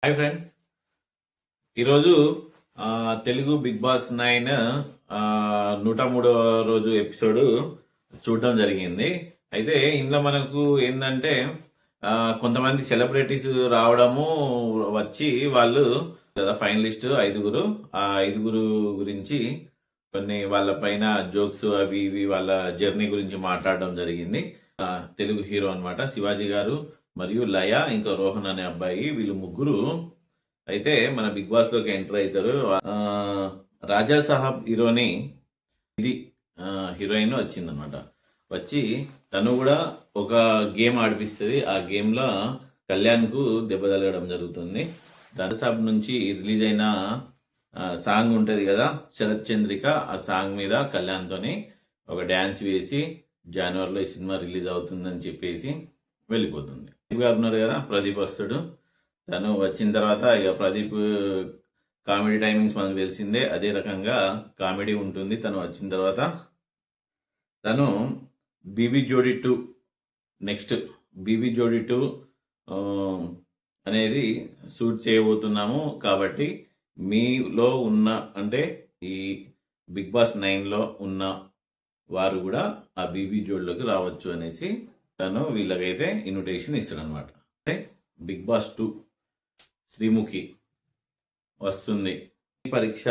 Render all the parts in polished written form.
Hi friends, ఈరోజు Telugu big boss 9 103వ రోజు episode చూడటం జరిగింది. అయితే ఇందులో మనకు ఏంటంటే కొంతమంది సెలబ్రిటీస్ రావడము వచ్చి వాళ్ళు కదా ఫైనలిస్ట్ ఐదుగురు, ఆ ఐదుగురు గురించి కొన్ని వాళ్ళ పైన జోక్స్ అవి ఇవి వాళ్ళ జర్నీ గురించి మాట్లాడడం జరిగింది. తెలుగు హీరో అన్నమాట శివాజీ గారు మరియు లయ ఇంకా రోహన్ అనే అబ్బాయి, వీళ్ళు ముగ్గురు అయితే మన బిగ్ బాస్ లోకి ఎంటర్ అవుతారు. రాజా సాహబ్ హీరోని ఇది హీరోయిన్ వచ్చిందనమాట. వచ్చి తను కూడా ఒక గేమ్ ఆడిపిస్తుంది. ఆ గేమ్ లో కళ్యాణ్ కు దెబ్బ తగలడం జరుగుతుంది. రాజా సాహబ్ నుంచి రిలీజ్ అయిన సాంగ్ ఉంటది కదా శరత్ చంద్రిక, ఆ సాంగ్ మీద కళ్యాణ్ తోని ఒక డ్యాన్స్ వేసి జనవరిలో ఈ సినిమా రిలీజ్ అవుతుందని చెప్పేసి వెళ్ళిపోతుంది. గారు ఉన్నారు కదా, ప్రదీప్ వస్తాడు. తను వచ్చిన తర్వాత ఇక ప్రదీప్ కామెడీ టైమింగ్స్ మనకు తెలిసిందే, అదే రకంగా కామెడీ ఉంటుంది. తను వచ్చిన తర్వాత తను బీబీ జోడీ 2 నెక్స్ట్ బీబీ జోడీ 2 అనేది షూట్ చేయబోతున్నాము. కాబట్టి మీలో ఉన్న అంటే ఈ బిగ్ బాస్ 9లో ఉన్న వారు కూడా ఆ బీబీ జోడీలోకి రావచ్చు అనేసి తను వీళ్ళకైతే ఇన్విటేషన్ ఇస్తాడు అనమాట. అంటే బిగ్ బాస్ 2 శ్రీముఖి వస్తుంది. పరీక్ష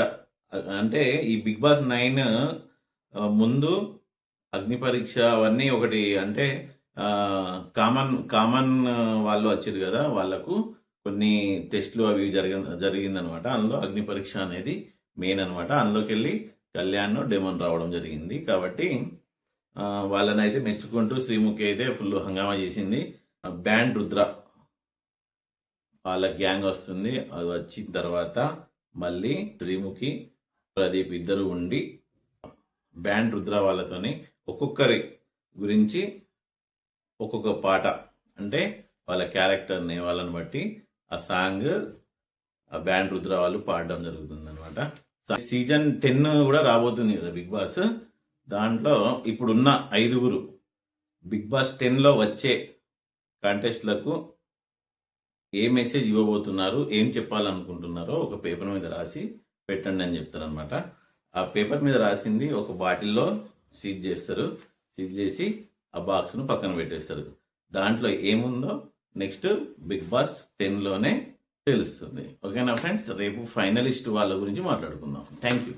అంటే ఈ బిగ్ బాస్ 9 ముందు అగ్ని పరీక్ష అవన్నీ ఒకటి, అంటే కామన్ వాళ్ళు వచ్చారు కదా, వాళ్ళకు కొన్ని టెస్ట్లు అవి జరిగిందనమాట. అందులో అగ్ని పరీక్ష అనేది మెయిన్ అనమాట. అందులోకి వెళ్ళి కళ్యాణ్ డెమన్ రావడం జరిగింది. కాబట్టి వాళ్ళని అయితే మెచ్చుకుంటూ శ్రీముఖి అయితే ఫుల్ హంగామా చేసింది. బ్యాండ్ రుద్ర వాళ్ళ గ్యాంగ్ వస్తుంది. అది వచ్చిన తర్వాత మళ్ళీ శ్రీముఖి ప్రదీప్ ఇద్దరు ఉండి బ్యాండ్ రుద్ర వాళ్ళతోని ఒక్కొక్కరి గురించి ఒక్కొక్క పాట, అంటే వాళ్ళ క్యారెక్టర్ని వాళ్ళని బట్టి ఆ సాంగ్ ఆ బ్యాండ్ రుద్ర వాళ్ళు పాడడం జరుగుతుంది అనమాట. సీజన్ 10 కూడా రాబోతుంది కదా బిగ్ బాస్. దాంట్లో ఇప్పుడున్న ఐదుగురు బిగ్ బాస్ 10లో వచ్చే కాంటెస్ట్లకు ఏ మెసేజ్ ఇవ్వబోతున్నారు, ఏం చెప్పాలనుకుంటున్నారో ఒక పేపర్ మీద రాసి పెట్టండి అని చెప్తారనమాట. ఆ పేపర్ మీద రాసింది ఒక బాటిల్లో సీజ్ చేస్తారు. సీజ్ చేసి ఆ బాక్స్ను పక్కన పెట్టేస్తారు. దాంట్లో ఏముందో నెక్స్ట్ బిగ్ బాస్ 10లోనే తెలుస్తుంది. ఓకేనా ఫ్రెండ్స్, రేపు ఫైనలిస్ట్ వాళ్ళ గురించి మాట్లాడుకుందాం. Thank you.